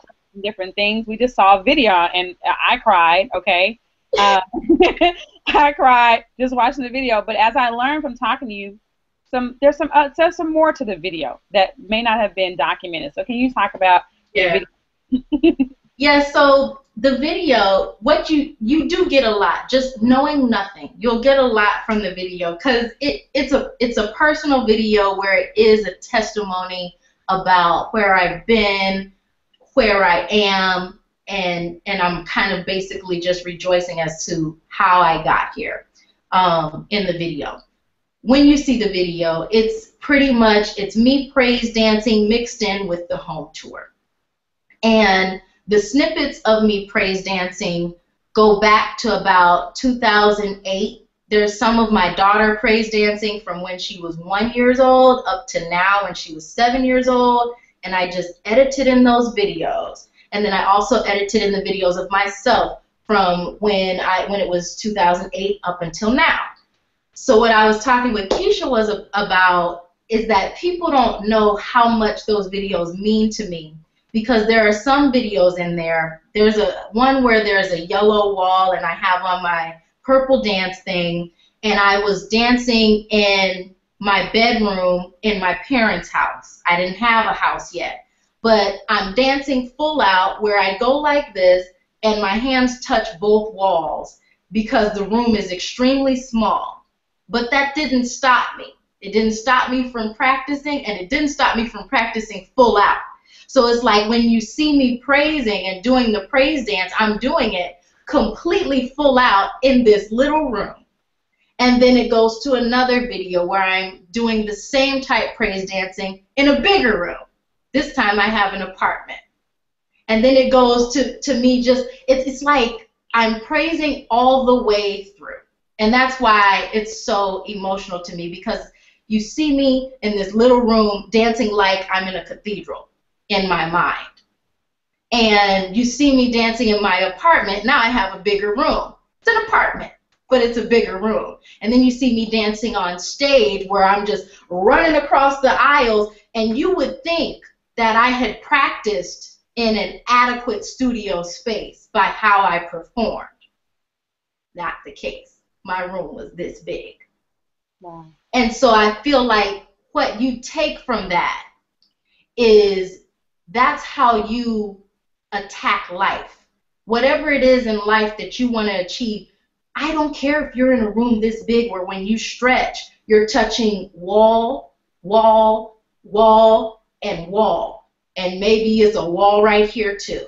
different things. We just saw a video, and I cried, okay? I cried just watching the video. But as I learned from talking to you, there's some more to the video that may not have been documented. So can you talk about the video? Yeah, so the video, what you do get a lot, just knowing nothing. You'll get a lot from the video because it's a personal video where it is a testimony about where I've been, where I am, and I'm kind of basically just rejoicing as to how I got here in the video. When you see the video, it's pretty much, it's me praise dancing mixed in with the home tour. And the snippets of me praise dancing go back to about 2008. There's some of my daughter praise dancing from when she was 1 year old up to now when she was 7 years old, and I just edited in those videos. And then I also edited in the videos of myself from when it was 2008 up until now. So what I was talking with Keisha was about is that people don't know how much those videos mean to me. Because there are some videos in there. There's one where there's a yellow wall and I have on my purple dance thing, and I was dancing in my bedroom in my parents' house. I didn't have a house yet. But I'm dancing full out where I go like this and my hands touch both walls because the room is extremely small. But that didn't stop me. It didn't stop me from practicing, and it didn't stop me from practicing full out. So it's like when you see me praising and doing the praise dance, I'm doing it completely full out in this little room. And then it goes to another video where I'm doing the same type praise dancing in a bigger room. This time I have an apartment. And then it goes to me just, it's like I'm praising all the way through. And that's why it's so emotional to me, because you see me in this little room dancing like I'm in a cathedral in my mind. And you see me dancing in my apartment. Now I have a bigger room. It's an apartment, but it's a bigger room. And then you see me dancing on stage where I'm just running across the aisles, and you would think that I had practiced in an adequate studio space by how I performed. Not the case. My room was this big. Wow. And so I feel like what you take from that is that's how you attack life. Whatever it is in life that you want to achieve, I don't care if you're in a room this big where when you stretch, you're touching wall, wall, wall, and wall. And maybe it's a wall right here too.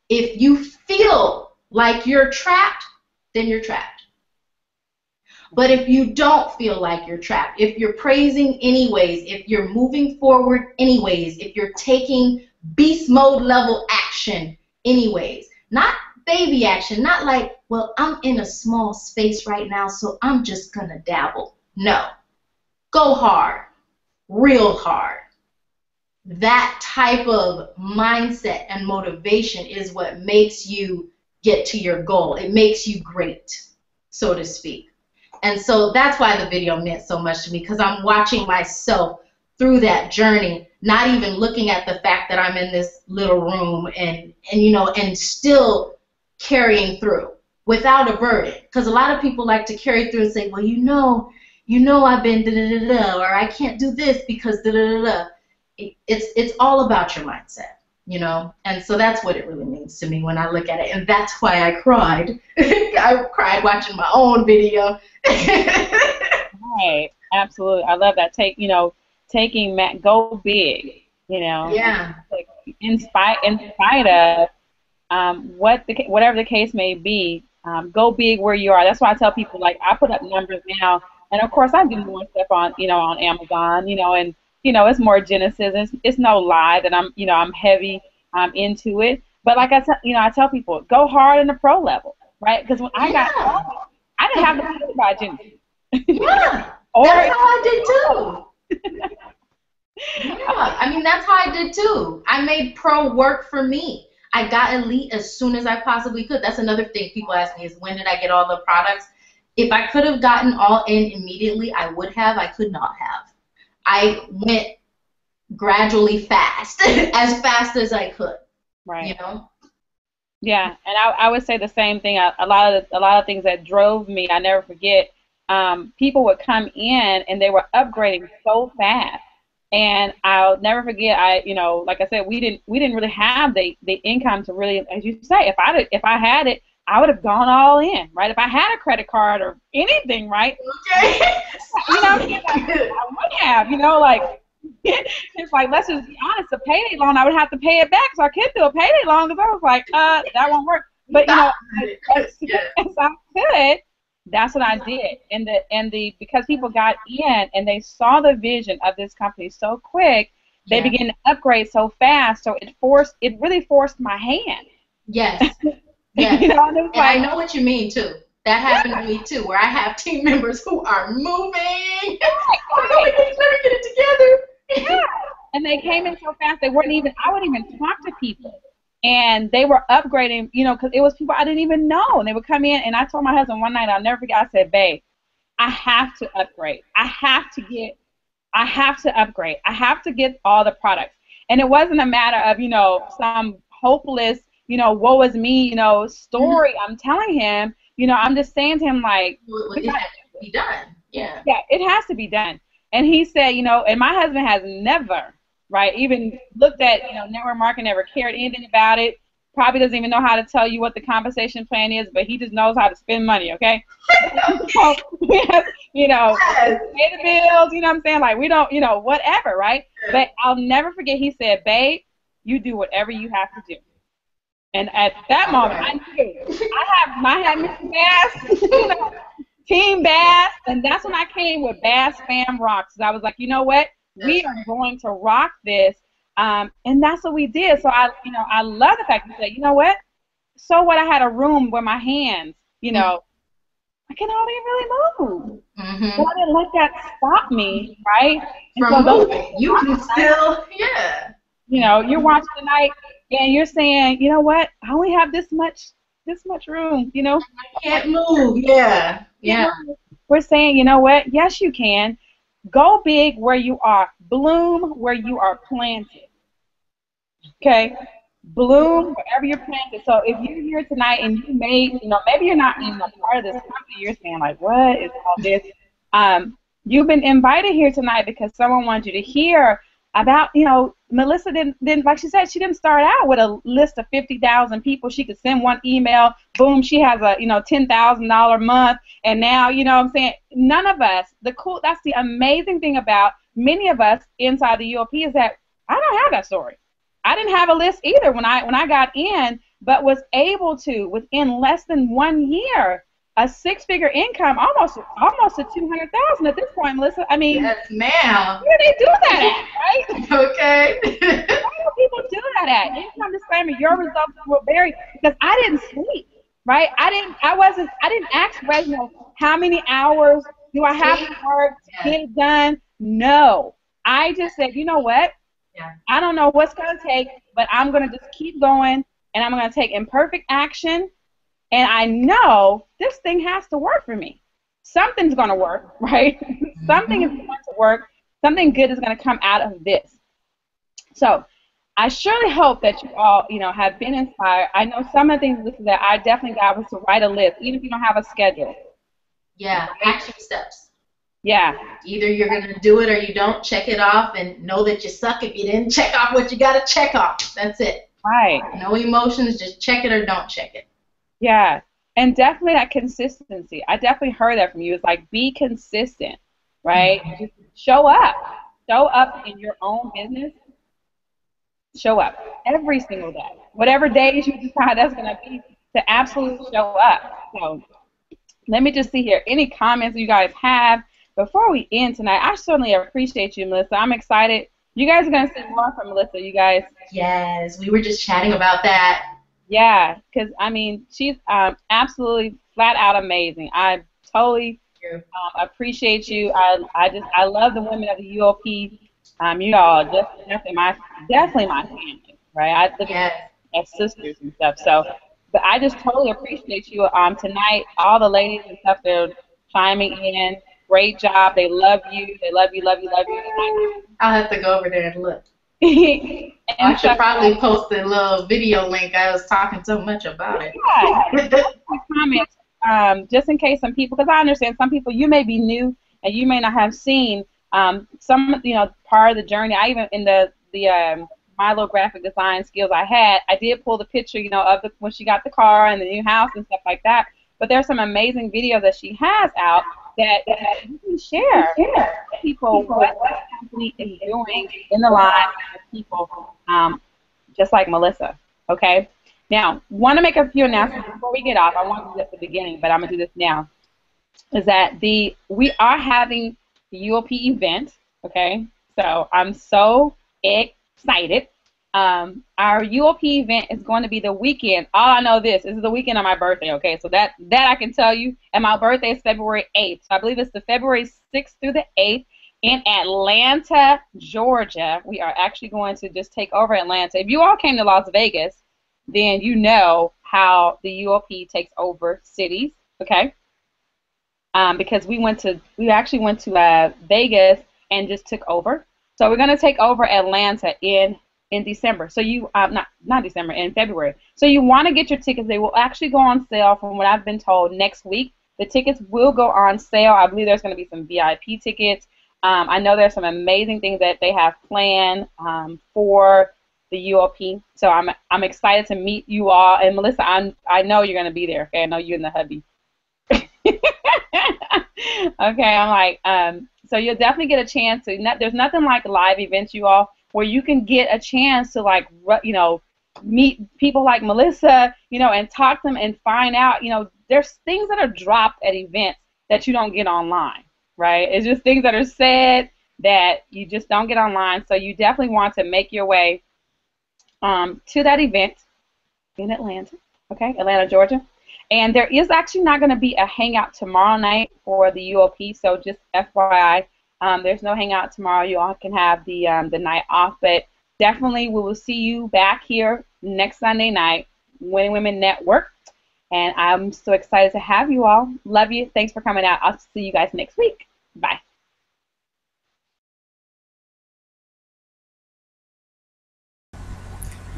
If you feel like you're trapped, then you're trapped. But if you don't feel like you're trapped, if you're praising anyways, if you're moving forward anyways, if you're taking beast mode level action anyways, not baby action, not like, well, I'm in a small space right now, so I'm just going to dabble. No. Go hard. Real hard. That type of mindset and motivation is what makes you get to your goal. It makes you great, so to speak. And so that's why the video meant so much to me, because I'm watching myself through that journey, not even looking at the fact that I'm in this little room and you know, and still carrying through without a burden. Because a lot of people like to carry through and say, well, you know I've been da-da-da-da, or I can't do this because da-da-da-da. It's all about your mindset, you know? And so that's what it really means to me when I look at it. And that's why I cried. I cried watching my own video. Right, absolutely. I love that. Go big, you know. Yeah. Like, in spite of whatever the case may be, go big where you are. That's why I tell people, like, I put up numbers now, and of course I do more stuff on Amazon, and it's more Genesis. It's no lie that I'm heavy into it. But like I tell people, go hard in the pro level, right? Because when I didn't have the money by Genesis. Yeah, that's how I did too. Yeah, I mean, that's how I did too. I made pro work for me. I got elite as soon as I possibly could. That's another thing people ask me is, when did I get all the products? If I could have gotten all in immediately, I would have. I could not have. I went gradually fast, as fast as I could. Right. Yeah, and I would say the same thing. A lot of things that drove me, I never forget. people would come in and they were upgrading so fast. And I'll never forget. Like I said, we didn't really have the income to really, as you say, if I had it, I would have gone all in, right? If I had a credit card or anything, right? Okay. I would have, like, it's like, let's just be honest, a payday loan, I would have to pay it back, so I couldn't do a payday loan because I was like, that won't work. But, as I could, that's what I did. And because people got in and they saw the vision of this company so quick, they began to upgrade so fast, so it really forced my hand. Yes. Yes. And I know what you mean too. That happened to me too, where I have team members who are moving. I know we can never get it together. Yeah. And they came in so fast, I wouldn't even talk to people. And they were upgrading, because it was people I didn't even know. And they would come in, and I told my husband one night, I'll never forget, I said, babe, I have to upgrade. I have to upgrade. I have to get all the products. And it wasn't a matter of, some hopeless, woe is me, story I'm telling him. I'm just saying to him, like, it has to be done. Yeah. Yeah, it has to be done. And he said, and my husband has never, right, even looked at, network marketing, never cared anything about it, probably doesn't even know how to tell you what the compensation plan is, but he just knows how to spend money, okay? So we have, pay the bills, you know what I'm saying? Like, we don't, whatever, right? But I'll never forget, he said, babe, you do whatever you have to do. And at that moment, I knew. I had Mr. Bass, Team Bass, and that's when I came with Bass Fam Rocks. I was like, you know what? We are going to rock this, and that's what we did. So I love the fact that you said, you know what? So what? I had a room where my hands, I can hardly really move. But I didn't let that stop me, right? From moving, you can still, you're watching tonight, and you're saying, you know what? I only have this much room, I can't move. Yeah. We're saying, you know what? Yes, you can. Go big where you are. Bloom where you are planted. Okay? Bloom wherever you're planted. So if you're here tonight and you maybe you're not even a part of this company, you're saying, like, what is all this? You've been invited here tonight because someone wanted you to hear about, Melissa didn't, like she said, she didn't start out with a list of 50,000 people. She could send one email, boom, she has a, $10,000 a month, and now, what I'm saying, none of us, that's the amazing thing about many of us inside the UOP is that I don't have that story. I didn't have a list either when I got in, but was able to, within less than 1 year, a six-figure income, almost to 200,000 at this point, Melissa. I mean, yes, ma'am. Where do they do that at, right? Okay. Where do people do that at? Income disclaimer, your results will vary, because I didn't sleep, right? I didn't ask Reginald how many hours do I have to work to get it done. No, I just said, you know what? Yeah. I don't know what's gonna take, but I'm gonna just keep going, and I'm gonna take imperfect action. And I know this thing has to work for me. Something's going to work, right? Something is going to work. Something good is going to come out of this. So I surely hope that you all, have been inspired. I know some of the things that I definitely got was to write a list, even if you don't have a schedule. Yeah, action steps. Yeah. Either you're going to do it or you don't. Check it off and know that you suck if you didn't check off what you got to check off. That's it. Right. No emotions. Just check it or don't check it. Yeah, and definitely that consistency. I definitely heard that from you. It's like, be consistent, right? Just show up. Show up in your own business. Show up every single day. Whatever days you decide that's going to be, to absolutely show up. So let me just see here. Any comments you guys have before we end tonight? I certainly appreciate you, Melissa. I'm excited. You guys are going to see more from Melissa, you guys. Yes, we were just chatting about that. Yeah, because, I mean, she's absolutely flat out amazing. I totally appreciate you. I love the women of the UOP. You all definitely my family, right? I look at as sisters and stuff. So, but I just totally appreciate you tonight. All the ladies and stuff, they're chiming in. Great job. They love you. They love you, love you, love you. I'll have to go over there and look. I should probably post a little video link. I was talking so much about it. Yeah. Comments. just in case some people, because I understand some people, you may be new and you may not have seen some, part of the journey. I even, in the my little graphic design skills I had, I did pull the picture, of when she got the car and the new house and stuff like that. But there's some amazing videos that she has out that you can share with people what the company is doing in the lives of people just like Melissa, okay? Now, want to make a few announcements before we get off. I want to do this at the beginning, but I'm going to do this now. Is that we are having the UOP event, okay? So I'm so excited. Our UOP event is going to be the weekend. All I know this is the weekend of my birthday, okay? So that I can tell you. And my birthday is February 8th. So I believe it's the February 6th through the 8th in Atlanta, Georgia. We are actually going to just take over Atlanta. If you all came to Las Vegas, then you know how the UOP takes over cities, okay? Because we actually went to Vegas and just took over. So we're going to take over Atlanta in December. So not December, in February. So you want to get your tickets. They will actually go on sale from what I've been told next week. The tickets will go on sale. I believe there's going to be some VIP tickets. I know there's some amazing things that they have planned for the UOP. So I'm excited to meet you all. And Melissa, I know you're going to be there. Okay, I know you and the hubby. Okay, I'm like, so you'll definitely get a chance to. There's nothing like live events, you all, where you can get a chance to, like, meet people like Melissa, and talk to them and find out, there's things that are dropped at events that you don't get online, right? It's just things that are said that you just don't get online. So you definitely want to make your way to that event in Atlanta, okay, Atlanta, Georgia. And there is actually not going to be a hangout tomorrow night for the UOP, so just FYI, there's no hangout tomorrow. You all can have the night off, but definitely we will see you back here next Sunday night, Winning Women Network, and I'm so excited to have you all. Love you. Thanks for coming out. I'll see you guys next week. Bye.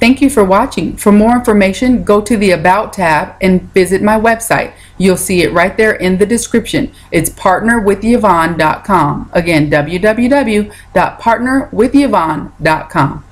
Thank you for watching. For more information, go to the About tab and visit my website. You'll see it right there in the description. It's partnerwithyvonne.com. Again, www.partnerwithyvonne.com.